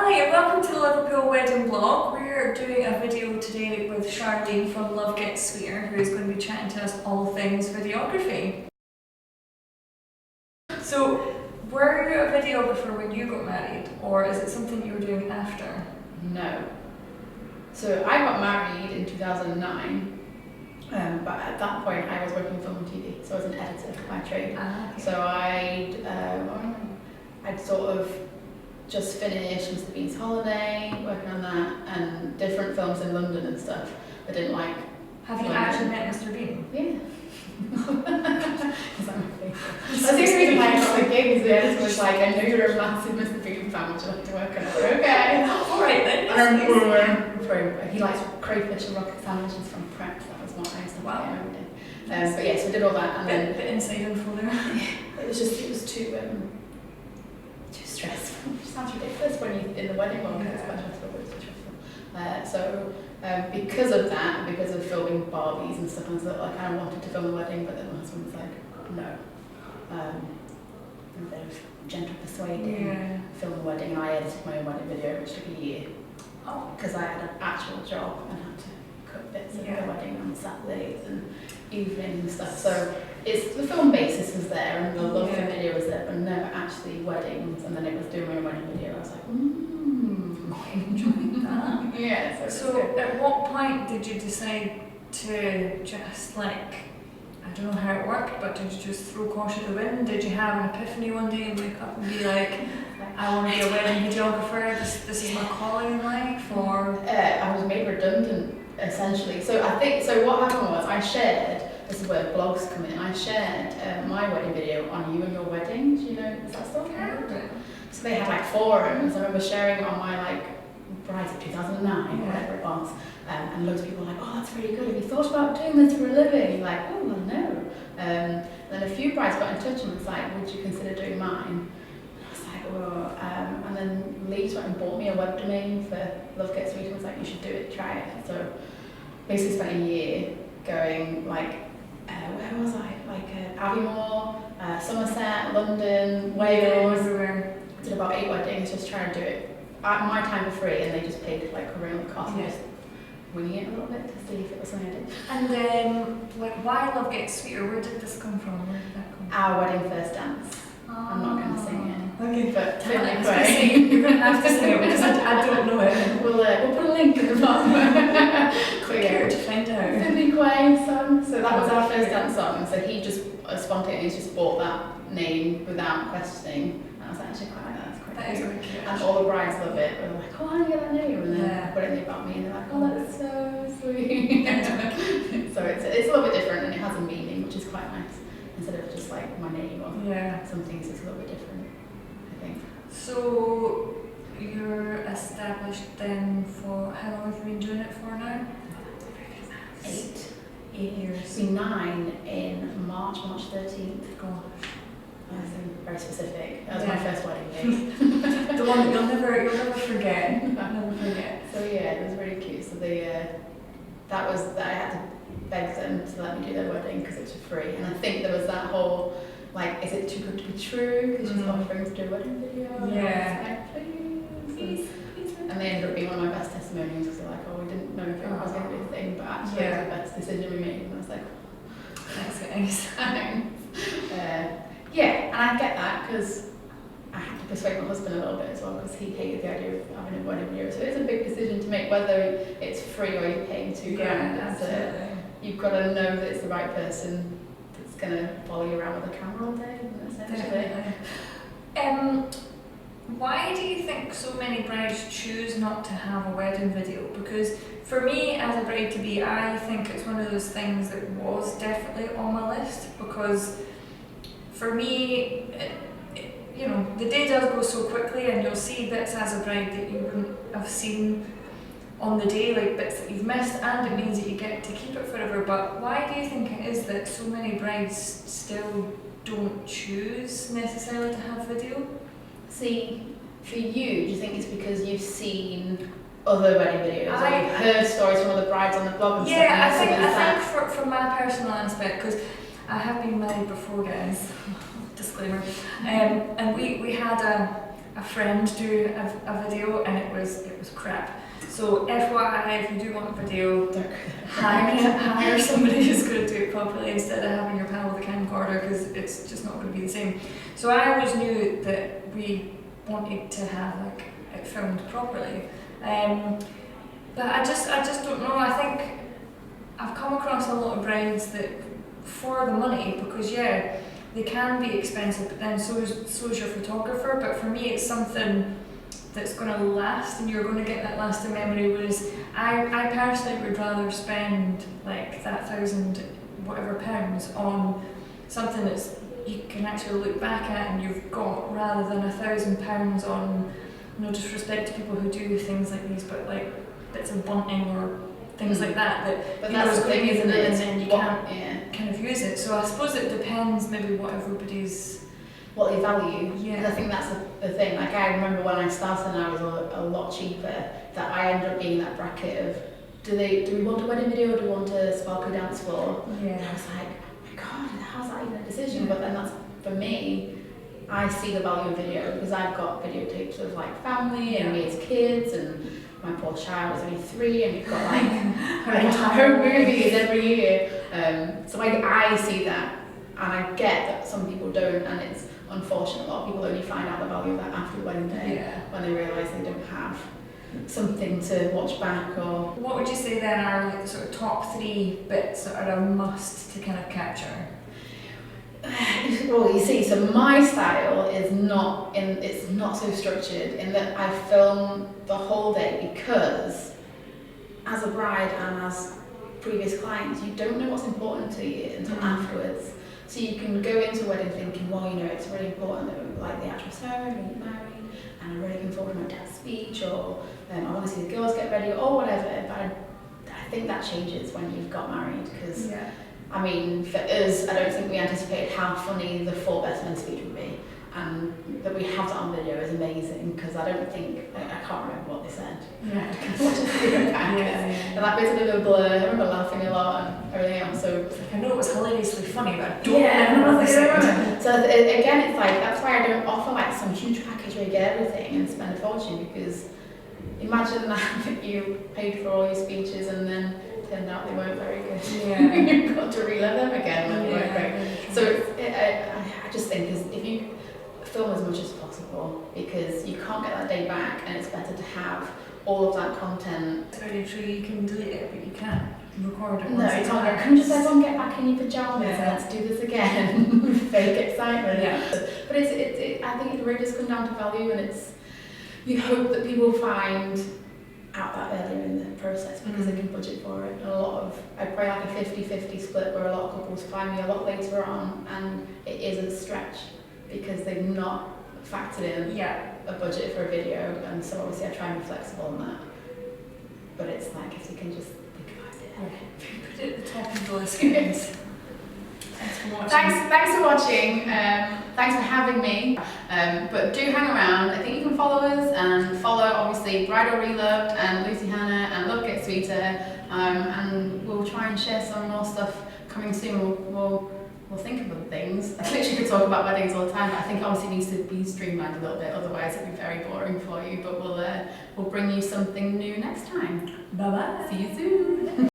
Hi and welcome to the Liverpool Wedding Vlog. We're doing a video today with Charlene from Love Gets Sweeter, who is going to be chatting to us all things videography. So, were you a videographer when you got married, or is it something you were doing after? No. So I got married in 2009, but at that point I was working film and TV, so I was an editor by trade. Okay. So I'd sort of just finished Mr. Bean's Holiday, working on that, and different films in London and stuff. I didn't like. Have you actually met Mr. Bean? Yeah. That's the reason why I got the gig, is the editor was like, I know you're a massive Mr. Bean fan, would you like to work on it? Okay. Alright then. He likes crayfish and rocket sandwiches from Pret, that was what I used to Wow. buy every day. But yeah, so I did all that, and then the inside info there. it was too stressful. It sounds ridiculous when you're in the wedding world, because it's quite stressful, but it's too stressful. Because of that, and because of filming Barbies and stuff, I kind of wanted to film a wedding, but then my husband was like, no. And then gentle persuading, film a wedding, and I edited my own wedding video, which took a year. Oh. Because I had an actual job and had to cut bits of the wedding on Saturdays and evenings and stuff. So the film basis was there and the love for video was there, but never actually weddings. And then it was doing my own wedding video. I was like, I enjoyed that. Yeah. So at what point did you decide to just I don't know how it worked, but did you just throw caution to the wind? Did you have an epiphany one day and wake up and be like, I want to be a wedding videographer, this is my calling in life, or? I was made redundant, essentially. So what happened was I shared, this is where blogs come in, I shared my wedding video on You and Your Wedding. Do you know, is that still around? So they had forums. I remember sharing it on my Brides of 2009, whatever it was, and loads of people were like, oh, that's really good, have you thought about doing this for a living? Like, oh, well, no. Then a few brides got in touch and was like, would you consider doing mine? And then Lee went and bought me a web domain for Love Gets Sweeter and was like, you should do it, try it. So basically spent a year going where was I? Aviemore, Somerset, London, Wales. Everywhere. Did about 8 weddings, just trying to do it at my time for free, and they just paid a real cost. Yeah. Just winging it a little bit to see if it was something I did. And then, why Love Gets Sweeter? Where did this come from? Where did that come from? Our wedding first dance. I'm not going to sing it. Okay, But you're going to have to sing it because I don't know it. We'll put a link in the bottom. Click here to find out. Finley Quay song. So that was our first dance song. And so he just spontaneously just bought that name without questioning. And I was actually quite like that. That's quite That is really cute. And all the brides love it. We're like, oh, how do you get that name? And then I put it in about me, and they're like, oh, that's so sweet. So it's a little bit different, and it has a meaning, which is quite nice. Instead of just my name or some things, it's a little bit different, I think. So you're established then for how long have you been doing it for now? 8 years. It's been 9 in March 13th. Gosh. Very specific. That was my first wedding day. The one that you'll never forget. Never forget. So yeah, it was really cute. So I had to beg them to let me do their wedding because it was for free. And I think there was that whole is it too good to be true? Because she's offering to do a wedding video. Yeah. Please. And they ended up being one of my best testimonials because they're like, oh, we didn't know if it was going to be a thing, but actually it was the best decision we made. And I was like, that's nice. And I get that because I had to persuade my husband a little bit as well because he hated the idea of having a wedding video. So it's a big decision to make whether it's free or you're paying $2,000. Absolutely. You've got to know that it's the right person that's going to follow you around with a camera all day, essentially. Why do you think so many brides choose not to have a wedding video? Because for me, as a bride-to-be, I think it's one of those things that was definitely on my list, because for me, the day does go so quickly, and you'll see bits as a bride that you wouldn't have seen on the day, bits that you've missed, and it means that you get to keep it forever. But why do you think it is that so many brides still don't choose necessarily to have video? See, for you, do you think it's because you've seen other wedding videos, or you've heard stories from other brides on the blog and stuff? I think from my personal aspect, because I have been married before, guys, disclaimer, and we had a friend do a video and it was crap. So FYI, if you do want a video, hire somebody who's going to do it properly instead of having your pal with a camcorder, because it's just not going to be the same. So I always knew that we wanted to have like it filmed properly, but I just don't know. I think I've come across a lot of brides that for the money, because yeah, they can be expensive, but then so is your photographer. But for me, it's something that's going to last, and you're going to get that lasting memory. Whereas I personally would rather spend like that £1,000 whatever pounds on something that's you can actually look back at and you've got, rather than £1,000 on, no disrespect to people who do things like these, but like bits of bunting or things like that but you that's know, the thing, isn't it? and then you can't kind of use it. So I suppose it depends maybe what everybody's what they value. Yeah. I think that's the thing. Like I remember when I started and I was a lot cheaper, that I ended up being in that bracket of do we want a wedding video or do we want a sparkly dance floor? Yeah. And I was like, oh my god, how's that even a decision? But then that's, for me, I see the value of video because I've got videotapes of like family and me as kids, and my poor child is only 3 and we've got like home movies every year. So I see that, and I get that some people don't, and it's unfortunate. A lot of people only find out the value of that after the wedding day, when they realise they don't have something to watch back. Or what would you say then are like the sort of top 3 bits that are a must to kind of capture? Well, you see, so my style is it's not so structured in that I film the whole day, because as a bride and as previous clients, you don't know what's important to you until afterwards. So you can go into a wedding thinking, well, you know, it's really important that we like the actual ceremony, we get married, and I'm really looking forward to my dad's speech, or I want to see the girls get ready, or whatever. But I think that changes when you've got married, because I mean, for us, I don't think we anticipated how funny the 4 best men speech would be, and that we have that on video is amazing, because I don't think, I can't remember what they said. And that bit's a bit of a blur. I remember laughing a lot and everything else. So I know it was hilariously funny, but I don't remember what they said. So again, it's like, that's why I don't offer like some huge package where you get everything and spend a fortune, because imagine that you paid for all your speeches and then turned out they weren't very good. You've got to relive them again when they weren't great. So I just think if you film as much as possible, because you can't get that day back, and it's better to have all of that content. It's very true, you can delete it, but you can't record it. No, you can't go, can just everyone get back in your pajamas and let's do this again. Fake excitement. But I think it really does come down to value, and you hope that people find out that earlier in the process, because they can budget for it. And I probably like a 50-50 split, where a lot of couples find me a lot later on, and it is a stretch because they've not factored in a budget for a video, and so obviously I try and be flexible on that. But it's like, if you can just think about it. Put it at the top of the list, guys. Thanks for watching. Thanks for watching. Thanks for having me. But do hang around. I think you can follow us, and follow obviously Bridal Reloved and Lucy Hannah and Love Gets Sweeter. And we'll try and share some more stuff coming soon. We'll think of other things. I literally could talk about weddings all the time, but I think obviously it needs to be streamlined a little bit, otherwise it'd be very boring for you. But we'll bring you something new next time. Bye bye. See you soon.